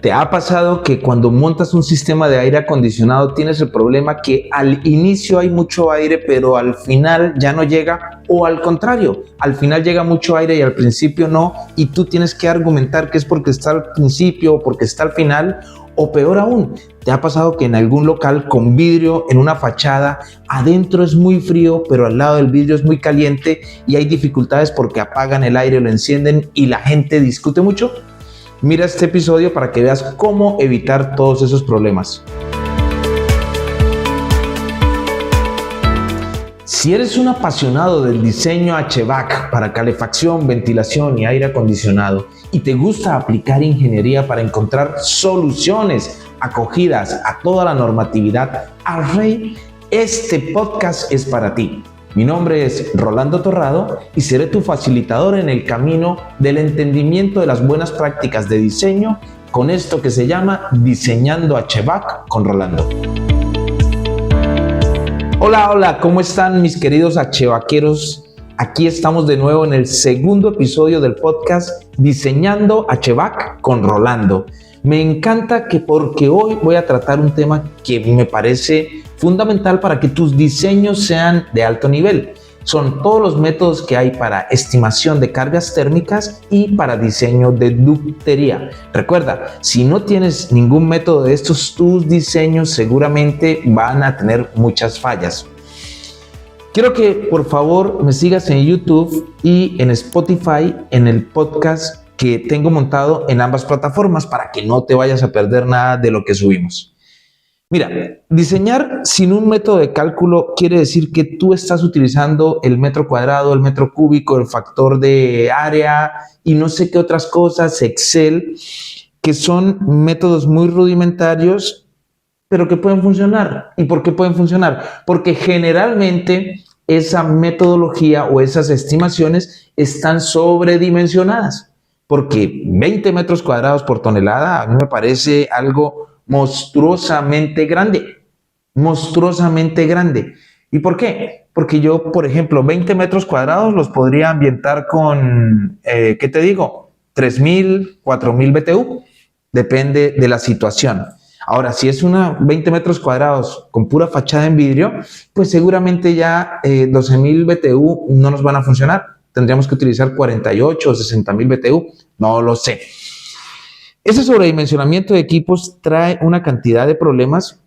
¿Te ha pasado que cuando montas un sistema de aire acondicionado tienes el problema que al inicio hay mucho aire, pero al final ya no llega? O al contrario, al final llega mucho aire y al principio no, y tú tienes que argumentar que es porque está al principio o porque está al final. O peor aún, ¿te ha pasado que en algún local con vidrio en una fachada, adentro es muy frío, pero al lado del vidrio es muy caliente y hay dificultades porque apagan el aire, lo encienden y la gente discute mucho? Mira este episodio para que veas cómo evitar todos esos problemas. Si eres un apasionado del diseño HVAC para calefacción, ventilación y aire acondicionado y te gusta aplicar ingeniería para encontrar soluciones acogidas a toda la normatividad ARRE, este podcast es para ti. Mi nombre es Rolando Torrado y seré tu facilitador en el camino del entendimiento de las buenas prácticas de diseño con esto que se llama Diseñando HVAC con Rolando. Hola, ¿cómo están mis queridos HVACeros? Aquí estamos de nuevo en el segundo episodio del podcast Diseñando HVAC con Rolando. Me encanta porque hoy voy a tratar un tema que me parece fundamental para que tus diseños sean de alto nivel. Son todos los métodos que hay para estimación de cargas térmicas y para diseño de ductería. Recuerda, si no tienes ningún método de estos, tus diseños seguramente van a tener muchas fallas. Quiero que por favor me sigas en YouTube y en Spotify en el podcast que tengo montado en ambas plataformas para que no te vayas a perder nada de lo que subimos. Mira, diseñar sin un método de cálculo quiere decir que tú estás utilizando el metro cuadrado, el metro cúbico, el factor de área y no sé qué otras cosas, Excel, que son métodos muy rudimentarios, pero que pueden funcionar. ¿Y por qué pueden funcionar? Porque generalmente esa metodología o esas estimaciones están sobredimensionadas. Porque 20 metros cuadrados por tonelada a mí me parece algo monstruosamente grande. ¿Y por qué? Porque yo, por ejemplo, 20 metros cuadrados los podría ambientar con, ¿qué te digo? 3.000, 4.000 BTU. Depende de la situación. Ahora, si es 20 metros cuadrados con pura fachada en vidrio, pues seguramente ya 12.000 BTU no nos van a funcionar. Tendríamos que utilizar 48 o 60.000 BTU. No lo sé. Ese sobredimensionamiento de equipos trae una cantidad de problemas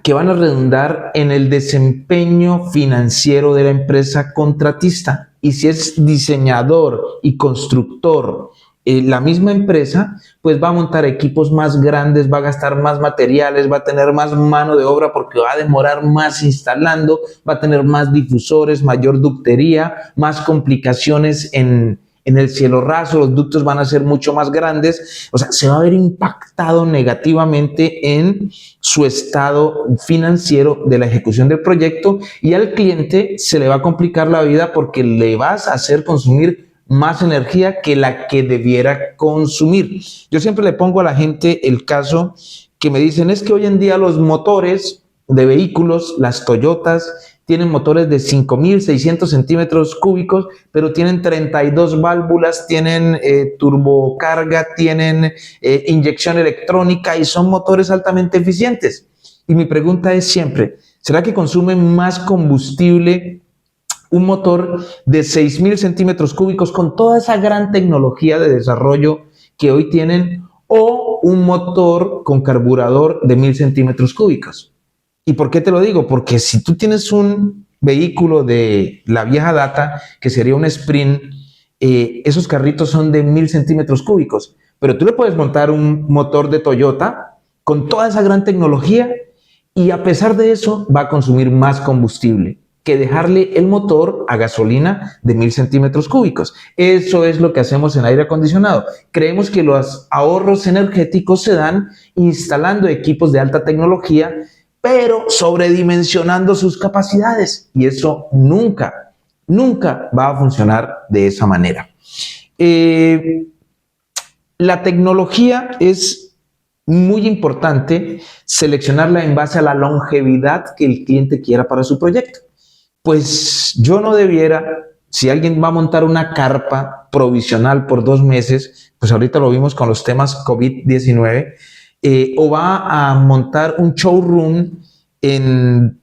que van a redundar en el desempeño financiero de la empresa contratista. Y si es diseñador y constructor, la misma empresa, pues va a montar equipos más grandes, va a gastar más materiales, va a tener más mano de obra porque va a demorar más instalando, va a tener más difusores, mayor ductería, más complicaciones en el cielo raso, los ductos van a ser mucho más grandes, o sea, se va a ver impactado negativamente en su estado financiero de la ejecución del proyecto y al cliente se le va a complicar la vida porque le vas a hacer consumir más energía que la que debiera consumir. Yo siempre le pongo a la gente el caso que me dicen, es que hoy en día los motores de vehículos, las Toyotas, tienen motores de 5.600 centímetros cúbicos, pero tienen 32 válvulas, tienen turbocarga, tienen inyección electrónica y son motores altamente eficientes. Y mi pregunta es siempre, ¿será que consumen más combustible un motor de 6.000 centímetros cúbicos con toda esa gran tecnología de desarrollo que hoy tienen o un motor con carburador de 1.000 centímetros cúbicos? ¿Y por qué te lo digo? Porque si tú tienes un vehículo de la vieja data, que sería un Sprint, esos carritos son de 1.000 centímetros cúbicos, pero tú le puedes montar un motor de Toyota con toda esa gran tecnología y a pesar de eso va a consumir más combustible que dejarle el motor a gasolina de 1.000 centímetros cúbicos. Eso es lo que hacemos en aire acondicionado. Creemos que los ahorros energéticos se dan instalando equipos de alta tecnología, pero sobredimensionando sus capacidades. Y eso nunca va a funcionar de esa manera. La tecnología es muy importante seleccionarla en base a la longevidad que el cliente quiera para su proyecto. Pues yo no debiera Si alguien va a montar una carpa provisional por 2 meses, pues ahorita lo vimos con los temas COVID-19, o va a montar un showroom en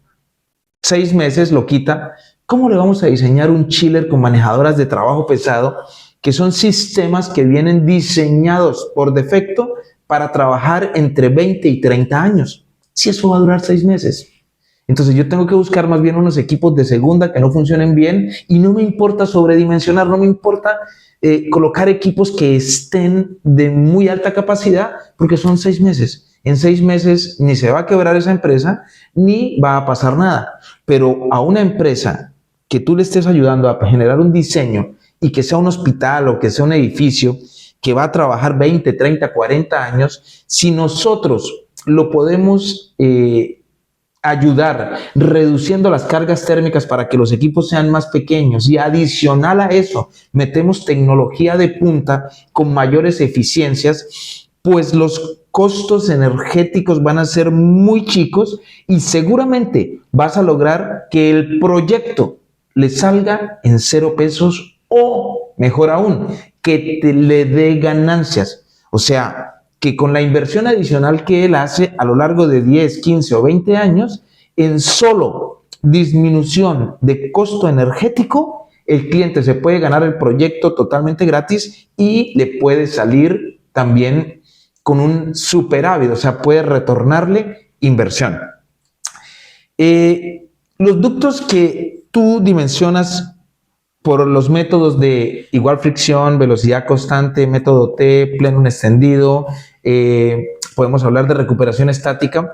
6 meses, lo quita. ¿Cómo le vamos a diseñar un chiller con manejadoras de trabajo pesado, que son sistemas que vienen diseñados por defecto para trabajar entre 20 y 30 años? Si eso va a durar 6 meses. Entonces yo tengo que buscar más bien unos equipos de segunda que no funcionen bien, y no me importa sobredimensionar, no me importa colocar equipos que estén de muy alta capacidad, porque son 6 meses. En 6 meses ni se va a quebrar esa empresa, ni va a pasar nada. Pero a una empresa que tú le estés ayudando a generar un diseño, y que sea un hospital o que sea un edificio que va a trabajar 20, 30, 40 años, si nosotros lo podemos ayudar reduciendo las cargas térmicas para que los equipos sean más pequeños, y adicional a eso metemos tecnología de punta con mayores eficiencias, pues los costos energéticos van a ser muy chicos, y seguramente vas a lograr que el proyecto le salga en 0 pesos, o mejor aún, que le dé ganancias. O sea, que con la inversión adicional que él hace a lo largo de 10, 15 o 20 años, en solo disminución de costo energético, el cliente se puede ganar el proyecto totalmente gratis, y le puede salir también con un superávit, o sea, puede retornarle inversión. Los ductos que tú dimensionas por los métodos de igual fricción, velocidad constante, método T, plenum extendido, podemos hablar de recuperación estática.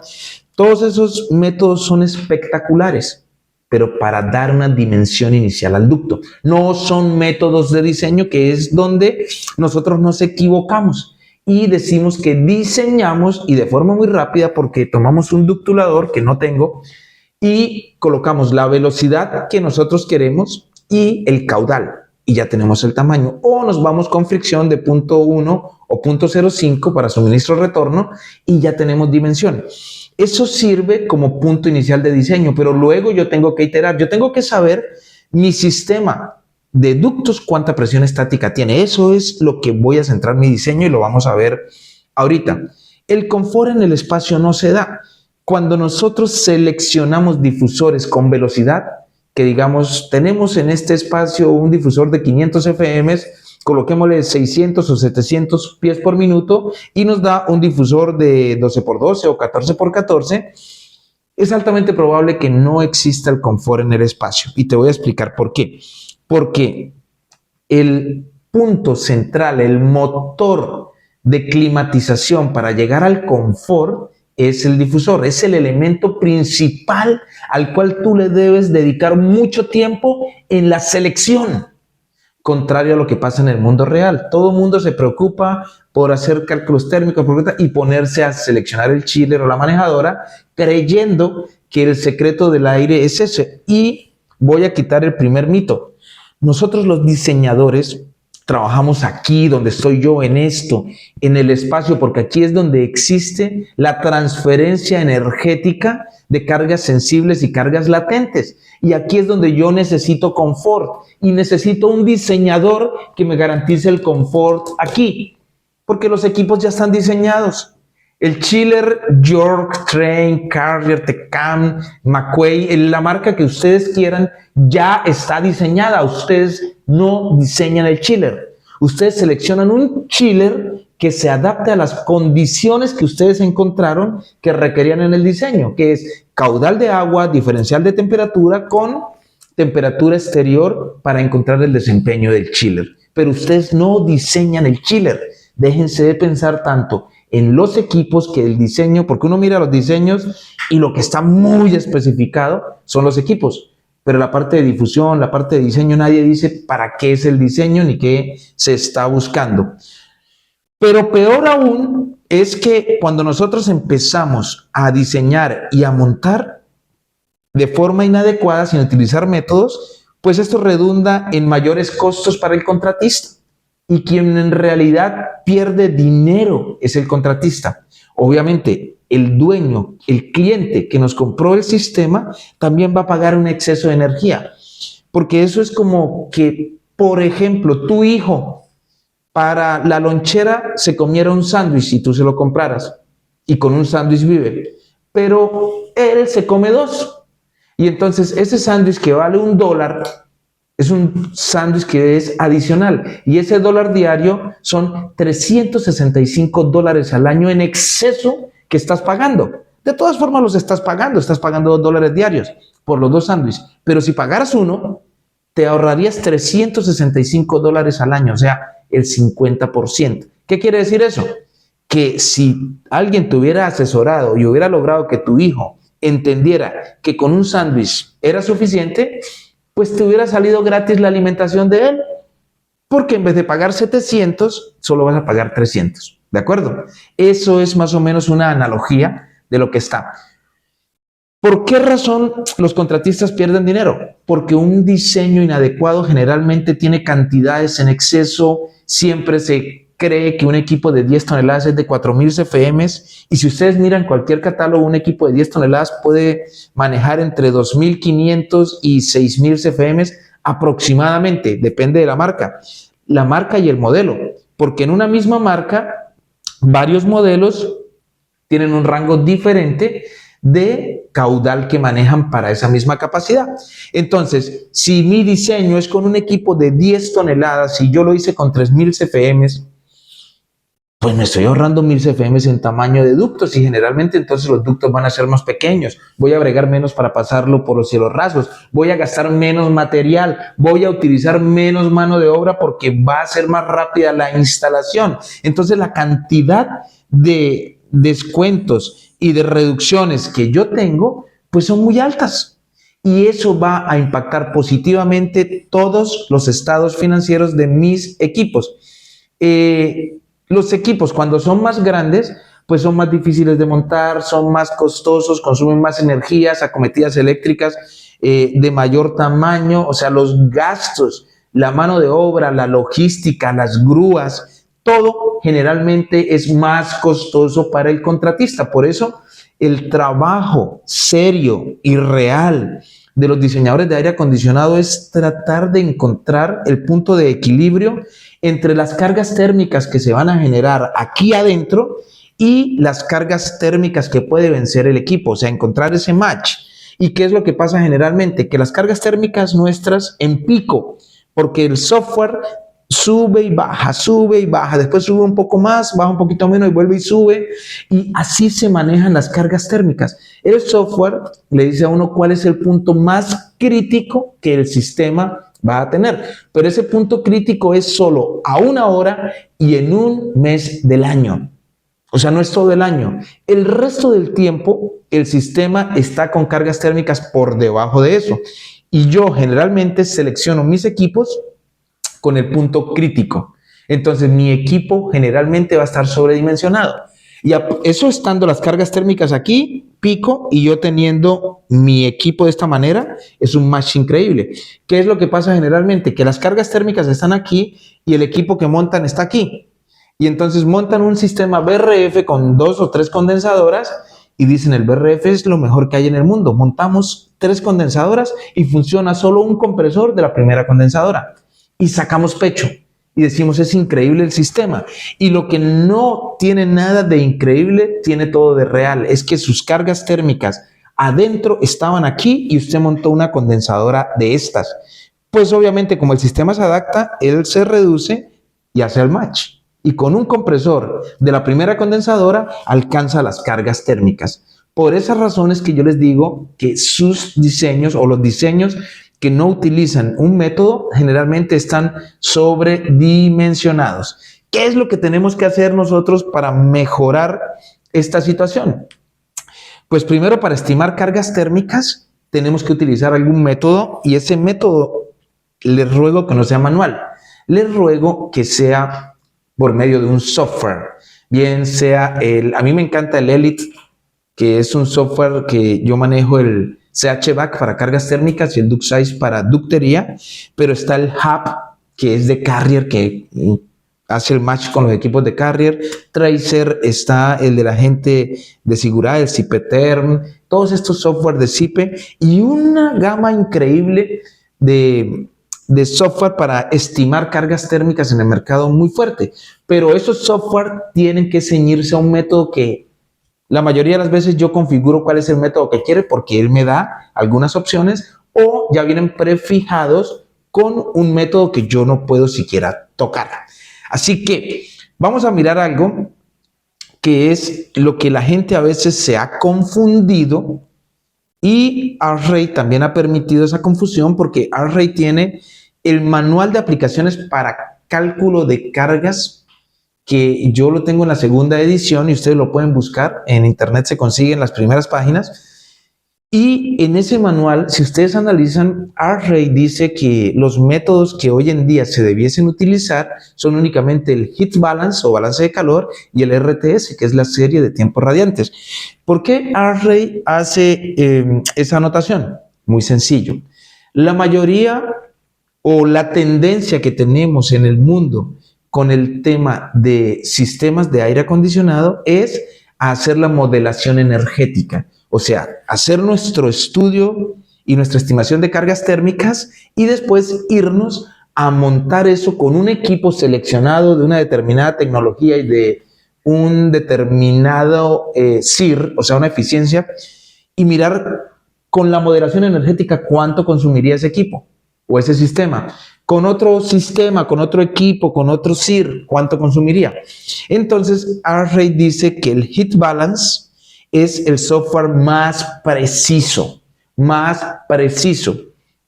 Todos esos métodos son espectaculares, pero para dar una dimensión inicial al ducto. No son métodos de diseño, que es donde nosotros nos equivocamos y decimos que diseñamos, y de forma muy rápida, porque tomamos un ductulador que no tengo y colocamos la velocidad que nosotros queremos y el caudal, y ya tenemos el tamaño. O nos vamos con fricción de 0.1 o 0.05 para suministro-retorno, y ya tenemos dimensión. Eso sirve como punto inicial de diseño, pero luego yo tengo que iterar. Yo tengo que saber mi sistema de ductos cuánta presión estática tiene. Eso es lo que voy a centrar mi diseño, y lo vamos a ver ahorita. El confort en el espacio no se da. Cuando nosotros seleccionamos difusores con velocidad, que digamos, tenemos en este espacio un difusor de 500 FM, coloquémosle 600 o 700 pies por minuto, y nos da un difusor de 12x12 o 14x14, es altamente probable que no exista el confort en el espacio. Y te voy a explicar por qué. Porque el punto central, el motor de climatización para llegar al confort, es el difusor, es el elemento principal al cual tú le debes dedicar mucho tiempo en la selección. Contrario a lo que pasa en el mundo real, todo el mundo se preocupa por hacer cálculos térmicos y ponerse a seleccionar el chiller o la manejadora, creyendo que el secreto del aire es ese. Y voy a quitar el primer mito. Nosotros los diseñadores trabajamos aquí donde estoy yo, en esto, en el espacio, porque aquí es donde existe la transferencia energética de cargas sensibles y cargas latentes. Y aquí es donde yo necesito confort, y necesito un diseñador que me garantice el confort aquí, porque los equipos ya están diseñados. El chiller York, Trane, Carrier, Tecam, McQuay, la marca que ustedes quieran, ya está diseñada. Ustedes no diseñan el chiller. Ustedes seleccionan un chiller que se adapte a las condiciones que ustedes encontraron que requerían en el diseño, que es caudal de agua, diferencial de temperatura con temperatura exterior para encontrar el desempeño del chiller. Pero ustedes no diseñan el chiller. Déjense de pensar tanto en los equipos que el diseño, porque uno mira los diseños y lo que está muy especificado son los equipos, pero la parte de difusión, la parte de diseño, nadie dice para qué es el diseño ni qué se está buscando. Pero peor aún es que cuando nosotros empezamos a diseñar y a montar de forma inadecuada, sin utilizar métodos, pues esto redunda en mayores costos para el contratista. Y quien en realidad pierde dinero es el contratista. Obviamente, el dueño, el cliente que nos compró el sistema, también va a pagar un exceso de energía. porque eso es como que, por ejemplo, tu hijo para la lonchera se comiera un sándwich y tú se lo compraras y con un sándwich vive, pero él se come dos y entonces ese sándwich que vale $1 es un sándwich que es adicional y ese dólar diario son $365 al año en exceso que estás pagando. De todas formas los estás pagando $2 diarios por los dos sándwiches, pero si pagaras uno, te ahorrarías $365 al año, o sea, el 50%. ¿Qué quiere decir eso? Que si alguien te hubiera asesorado y hubiera logrado que tu hijo entendiera que con un sándwich era suficiente, pues te hubiera salido gratis la alimentación de él, porque en vez de pagar 700, solo vas a pagar 300, ¿de acuerdo? Eso es más o menos una analogía de lo que está. ¿Por qué razón los contratistas pierden dinero? Porque un diseño inadecuado generalmente tiene cantidades en exceso, siempre se cree que un equipo de 10 toneladas es de 4.000 CFMs y si ustedes miran cualquier catálogo, un equipo de 10 toneladas puede manejar entre 2.500 y 6.000 CFMs aproximadamente, depende de la marca y el modelo, porque en una misma marca varios modelos tienen un rango diferente de caudal que manejan para esa misma capacidad. Entonces, si mi diseño es con un equipo de 10 toneladas y yo lo hice con 3.000 CFMs, pues me estoy ahorrando 1.000 CFMs en tamaño de ductos y generalmente entonces los ductos van a ser más pequeños. Voy a bregar menos para pasarlo por los cielos rasos. Voy a gastar menos material. Voy a utilizar menos mano de obra porque va a ser más rápida la instalación. Entonces la cantidad de descuentos y de reducciones que yo tengo, pues son muy altas. Y eso va a impactar positivamente todos los estados financieros de mis equipos. Los equipos cuando son más grandes, pues son más difíciles de montar, son más costosos, consumen más energías, acometidas eléctricas de mayor tamaño, o sea, los gastos, la mano de obra, la logística, las grúas, todo generalmente es más costoso para el contratista. Por eso el trabajo serio y real de los diseñadores de aire acondicionado es tratar de encontrar el punto de equilibrio entre las cargas térmicas que se van a generar aquí adentro y las cargas térmicas que puede vencer el equipo, o sea, encontrar ese match. ¿Y qué es lo que pasa generalmente? Que las cargas térmicas nuestras en pico, porque el software sube y baja, después sube un poco más, baja un poquito menos y vuelve y sube, y así se manejan las cargas térmicas. El software le dice a uno cuál es el punto más crítico que el sistema va a tener, pero ese punto crítico es solo a una hora y en un mes del año. O sea, no es todo el año. El resto del tiempo, el sistema está con cargas térmicas por debajo de eso. Y yo generalmente selecciono mis equipos con el punto crítico. Entonces, mi equipo generalmente va a estar sobredimensionado. Y eso estando las cargas térmicas aquí, pico, y yo teniendo mi equipo de esta manera, es un match increíble. ¿Qué es lo que pasa generalmente? Que las cargas térmicas están aquí y el equipo que montan está aquí. Y entonces montan un sistema BRF con 2 o 3 condensadoras y dicen el BRF es lo mejor que hay en el mundo. Montamos 3 condensadoras y funciona solo un compresor de la primera condensadora. Y sacamos pecho y decimos es increíble el sistema. Y lo que no tiene nada de increíble, tiene todo de real. Es que sus cargas térmicas adentro estaban aquí y usted montó una condensadora de estas. Pues obviamente como el sistema se adapta, él se reduce y hace el match. Y con un compresor de la primera condensadora alcanza las cargas térmicas. Por esas razones que yo les digo que sus diseños o los diseños que no utilizan un método generalmente están sobredimensionados. ¿Qué es lo que tenemos que hacer nosotros para mejorar esta situación? Pues primero, para estimar cargas térmicas tenemos que utilizar algún método y ese método les ruego que no sea manual. Les ruego que sea por medio de un software, bien sea a mí me encanta el Elite, que es un software que yo manejo el CHVAC para cargas térmicas y el DuctSize para ductería, pero está el Hub, que es de Carrier, que hace el match con los equipos de Carrier. Tracer, está el de la gente de seguridad, el Zipeterm, todos estos software de Zipe y una gama increíble de software para estimar cargas térmicas en el mercado muy fuerte, pero esos software tienen que ceñirse a un método que la mayoría de las veces yo configuro cuál es el método que quiere porque él me da algunas opciones o ya vienen prefijados con un método que yo no puedo siquiera tocar. Así que vamos a mirar algo que es lo que la gente a veces se ha confundido, y Array también ha permitido esa confusión porque Array tiene el manual de aplicaciones para cálculo de cargas, que yo lo tengo en la segunda edición y ustedes lo pueden buscar en internet, se consigue en las primeras páginas. Y en ese manual, si ustedes analizan, Array dice que los métodos que hoy en día se debiesen utilizar son únicamente el heat balance o balance de calor y el RTS, que es la serie de tiempos radiantes. ¿Por qué Array hace esa anotación? Muy sencillo. La mayoría o la tendencia que tenemos en el mundo con el tema de sistemas de aire acondicionado es a hacer la modelación energética. O sea, hacer nuestro estudio y nuestra estimación de cargas térmicas y después irnos a montar eso con un equipo seleccionado de una determinada tecnología y de un determinado CIR, o sea, una eficiencia, y mirar con la moderación energética cuánto consumiría ese equipo o ese sistema. Con otro sistema, con otro equipo, con otro CIR, cuánto consumiría. Entonces, Array dice que el heat balance es el software más preciso, más preciso.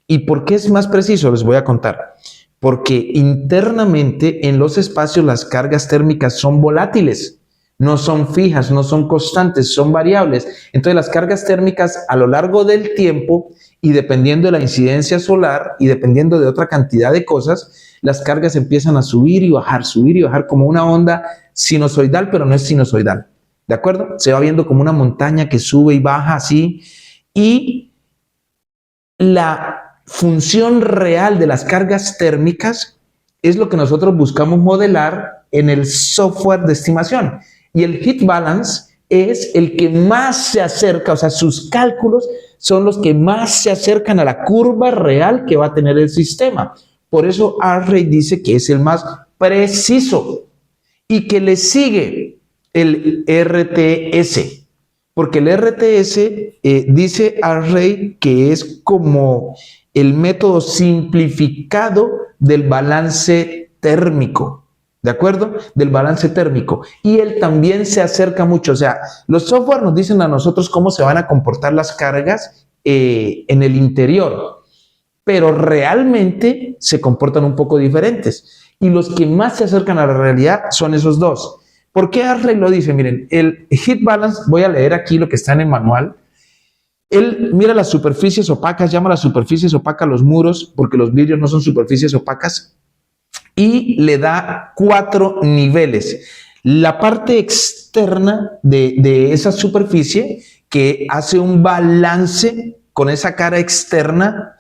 ¿Y por qué es más preciso? Les voy a contar. Porque internamente en los espacios las cargas térmicas son volátiles, no son fijas, no son constantes, son variables. Entonces las cargas térmicas a lo largo del tiempo y dependiendo de la incidencia solar y dependiendo de otra cantidad de cosas, las cargas empiezan a subir y bajar como una onda sinusoidal, pero no es sinusoidal. ¿De acuerdo? Se va viendo como una montaña que sube y baja así. Y la función real de las cargas térmicas es lo que nosotros buscamos modelar en el software de estimación. Y el heat balance es el que más se acerca, o sea, sus cálculos son los que más se acercan a la curva real que va a tener el sistema. Por eso Array dice que es el más preciso y que le sigue el RTS, porque el RTS dice Array que es como el método simplificado del balance térmico, ¿de acuerdo? Del balance térmico. Y él también se acerca mucho, o sea, los software nos dicen a nosotros cómo se van a comportar las cargas en el interior, pero realmente se comportan un poco diferentes. Y los que más se acercan a la realidad son esos dos. ¿Por qué Array lo dice? Miren, el heat balance, voy a leer aquí lo que está en el manual. Él mira las superficies opacas, llama las superficies opacas los muros, porque los vidrios no son superficies opacas, y le da 4 niveles. La parte externa de esa superficie, que hace un balance con esa cara externa,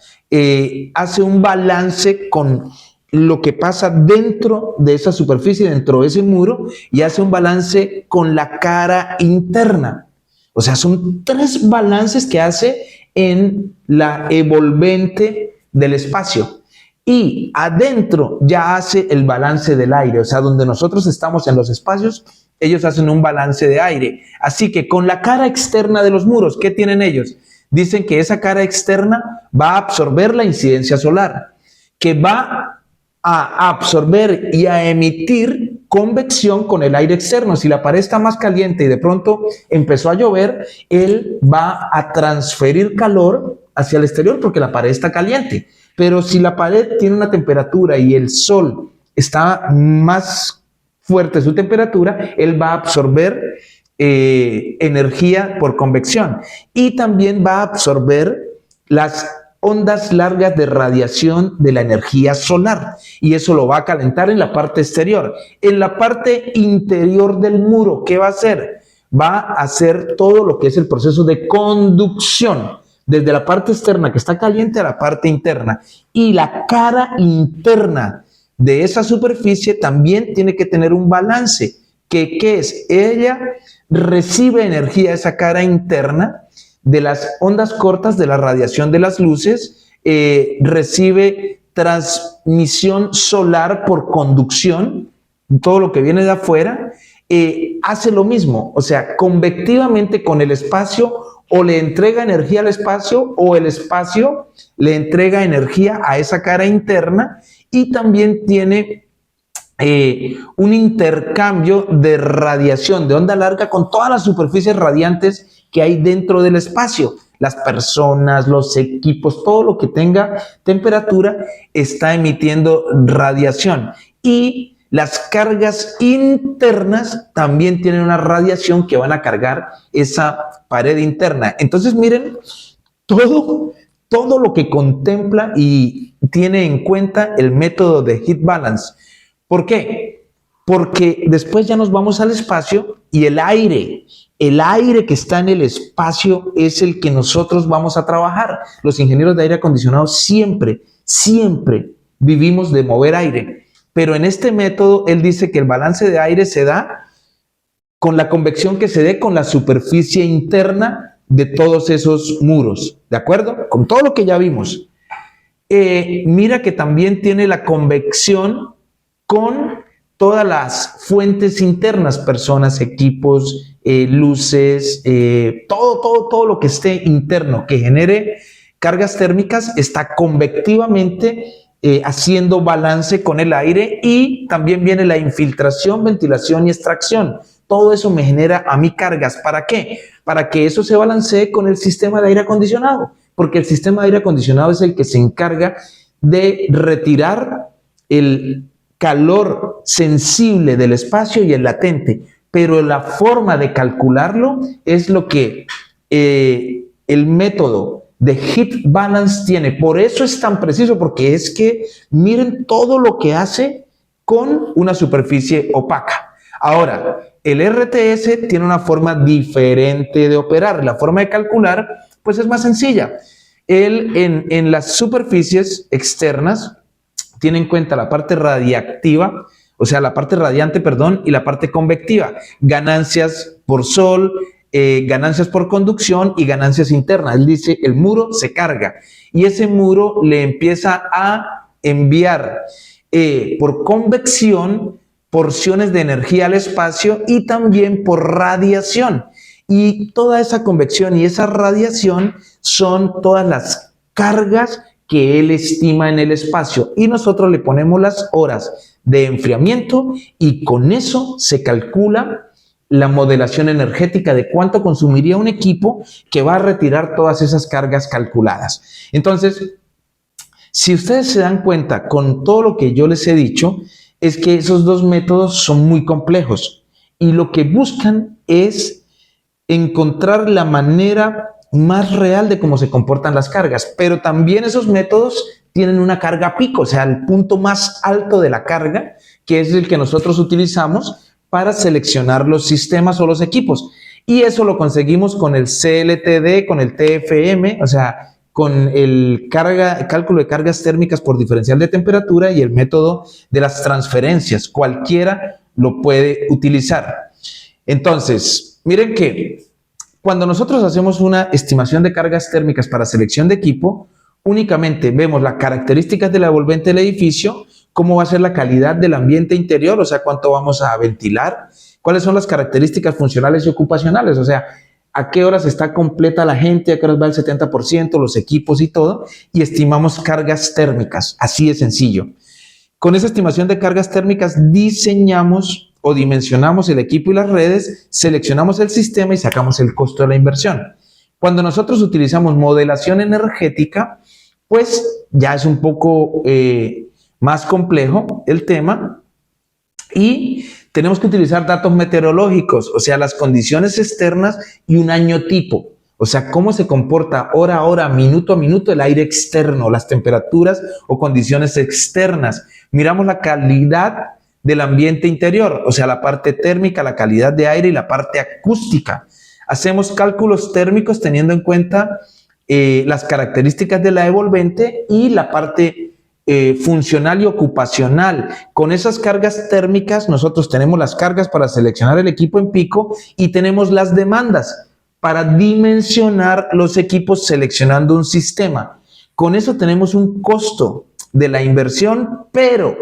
hace un balance con lo que pasa dentro de esa superficie, dentro de ese muro, y hace un balance con la cara interna. O sea, son 3 balances que hace en la envolvente del espacio. Y adentro ya hace el balance del aire, o sea, donde nosotros estamos en los espacios, ellos hacen un balance de aire. Así que con la cara externa de los muros, ¿qué tienen ellos? Dicen que esa cara externa va a absorber la incidencia solar, que va a absorber y a emitir convección con el aire externo. Si la pared está más caliente y de pronto empezó a llover, él va a transferir calor hacia el exterior porque la pared está caliente. Pero si la pared tiene una temperatura y el sol está más fuerte su temperatura, él va a absorber energía por convección y también va a absorber las ondas largas de radiación de la energía solar, y eso lo va a calentar en la parte exterior. En la parte interior del muro, ¿qué va a hacer? Va a hacer todo lo que es el proceso de conducción, desde la parte externa que está caliente a la parte interna. Y la cara interna de esa superficie también tiene que tener un balance. ¿Qué es? Ella recibe energía, esa cara interna, de las ondas cortas de la radiación de las luces, recibe transmisión solar por conducción, todo lo que viene de afuera, hace lo mismo, o sea, convectivamente con el espacio, o le entrega energía al espacio o el espacio le entrega energía a esa cara interna, y también tiene un intercambio de radiación de onda larga con todas las superficies radiantes que hay dentro del espacio. Las personas, los equipos, todo lo que tenga temperatura está emitiendo radiación. Y las cargas internas también tienen una radiación que van a cargar esa pared interna. Entonces, miren, todo lo que contempla y tiene en cuenta el método de heat balance. ¿Por qué? Porque después ya nos vamos al espacio y el aire que está en el espacio es el que nosotros vamos a trabajar. Los ingenieros de aire acondicionado siempre vivimos de mover aire. Pero en este método, él dice que el balance de aire se da con la convección que se dé con la superficie interna de todos esos muros. ¿De acuerdo? Con todo lo que ya vimos. Mira que también tiene la convección con todas las fuentes internas, personas, equipos, luces, todo lo que esté interno, que genere cargas térmicas, está convectivamente haciendo balance con el aire. Y también viene la infiltración, ventilación y extracción. Todo eso me genera a mí cargas. ¿Para qué? Para que eso se balancee con el sistema de aire acondicionado, porque el sistema de aire acondicionado es el que se encarga de retirar el calor sensible del espacio y el latente, pero la forma de calcularlo es lo que el método de heat balance tiene. Por eso es tan preciso, porque es que miren todo lo que hace con una superficie opaca. Ahora, el RTS tiene una forma diferente de operar. La forma de calcular, pues, es más sencilla. Él en las superficies externas tiene en cuenta la parte radiactiva, o sea, la parte radiante, perdón, y la parte convectiva. Ganancias por sol, ganancias por conducción y ganancias internas. Él dice, el muro se carga y ese muro le empieza a enviar por convección porciones de energía al espacio y también por radiación. Y toda esa convección y esa radiación son todas las cargas que él estima en el espacio, y nosotros le ponemos las horas de enfriamiento y con eso se calcula la modelación energética de cuánto consumiría un equipo que va a retirar todas esas cargas calculadas. Entonces, si ustedes se dan cuenta con todo lo que yo les he dicho, es que esos dos métodos son muy complejos y lo que buscan es encontrar la manera más real de cómo se comportan las cargas, pero también esos métodos tienen una carga pico, o sea, el punto más alto de la carga, que es el que nosotros utilizamos para seleccionar los sistemas o los equipos. Y eso lo conseguimos con el CLTD, con el TFM, o sea, con el cálculo de cargas térmicas por diferencial de temperatura y el método de las transferencias. Cualquiera lo puede utilizar. Entonces, miren que cuando nosotros hacemos una estimación de cargas térmicas para selección de equipo, únicamente vemos las características de la envolvente del edificio, cómo va a ser la calidad del ambiente interior, o sea, cuánto vamos a ventilar, cuáles son las características funcionales y ocupacionales, o sea, a qué horas está completa la gente, a qué horas va el 70%, los equipos y todo, y estimamos cargas térmicas, así de sencillo. Con esa estimación de cargas térmicas diseñamos o dimensionamos el equipo y las redes, seleccionamos el sistema y sacamos el costo de la inversión. Cuando nosotros utilizamos modelación energética, pues ya es un poco más complejo el tema y tenemos que utilizar datos meteorológicos, o sea, las condiciones externas y un año tipo. O sea, cómo se comporta hora a hora, minuto a minuto el aire externo, las temperaturas o condiciones externas. Miramos la calidad del ambiente interior, o sea, la parte térmica, la calidad de aire y la parte acústica. Hacemos cálculos térmicos teniendo en cuenta las características de la envolvente y la parte funcional y ocupacional. Con esas cargas térmicas nosotros tenemos las cargas para seleccionar el equipo en pico y tenemos las demandas para dimensionar los equipos seleccionando un sistema. Con eso tenemos un costo de la inversión, pero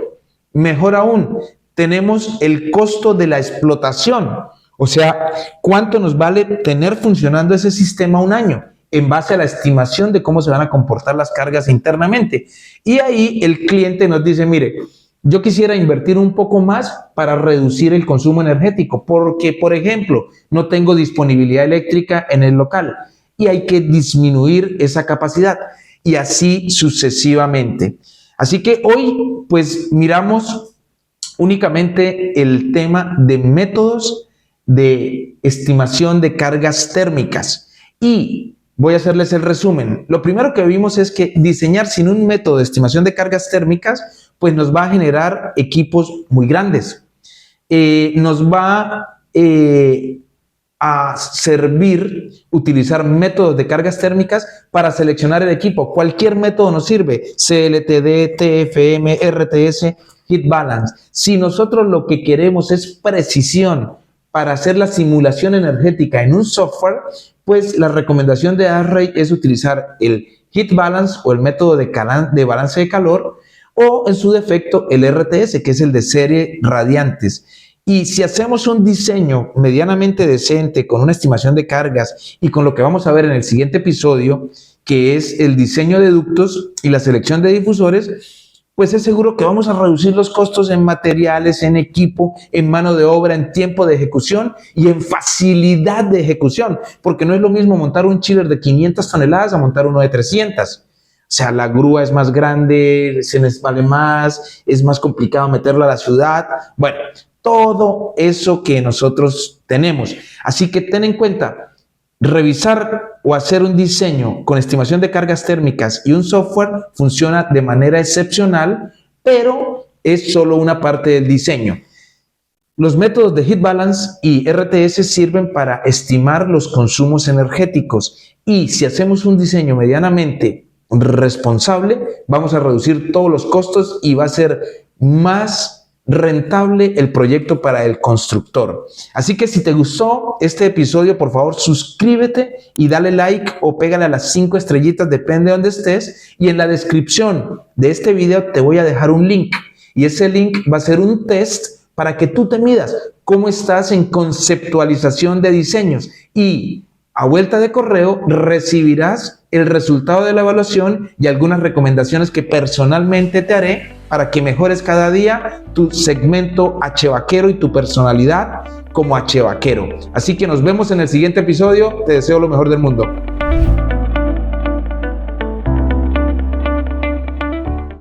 mejor aún, tenemos el costo de la explotación. O sea, ¿cuánto nos vale tener funcionando ese sistema un año? En base a la estimación de cómo se van a comportar las cargas internamente. Y ahí el cliente nos dice, mire, yo quisiera invertir un poco más para reducir el consumo energético, porque, por ejemplo, no tengo disponibilidad eléctrica en el local y hay que disminuir esa capacidad y así sucesivamente. Así que hoy, pues, miramos únicamente el tema de métodos de estimación de cargas térmicas y voy a hacerles el resumen. Lo primero que vimos es que diseñar sin un método de estimación de cargas térmicas, pues nos va a generar equipos muy grandes. Nos va a servir utilizar métodos de cargas térmicas para seleccionar el equipo. Cualquier método nos sirve, CLTD, TFM, RTS, Heat Balance. Si nosotros lo que queremos es precisión para hacer la simulación energética en un software, pues la recomendación de ASRAI es utilizar el Heat Balance o el método de balance de calor o en su defecto el RTS, que es el de serie radiantes. Y si hacemos un diseño medianamente decente con una estimación de cargas y con lo que vamos a ver en el siguiente episodio, que es el diseño de ductos y la selección de difusores, pues es seguro que vamos a reducir los costos en materiales, en equipo, en mano de obra, en tiempo de ejecución y en facilidad de ejecución, porque no es lo mismo montar un chiller de 500 toneladas a montar uno de 300. O sea, la grúa es más grande, se les vale más, es más complicado meterla a la ciudad. Bueno, todo eso que nosotros tenemos. Así que ten en cuenta, revisar o hacer un diseño con estimación de cargas térmicas y un software funciona de manera excepcional, pero es solo una parte del diseño. Los métodos de Heat Balance y RTS sirven para estimar los consumos energéticos y si hacemos un diseño medianamente responsable, vamos a reducir todos los costos y va a ser más rentable el proyecto para el constructor. Así que si te gustó este episodio, por favor suscríbete y dale like o pégale a las 5 estrellitas, depende de donde estés, y en la descripción de este video te voy a dejar un link y ese link va a ser un test para que tú te midas cómo estás en conceptualización de diseños y a vuelta de correo recibirás el resultado de la evaluación y algunas recomendaciones que personalmente te haré para que mejores cada día tu segmento H-Vaquero y tu personalidad como H-Vaquero. Así que nos vemos en el siguiente episodio. Te deseo lo mejor del mundo.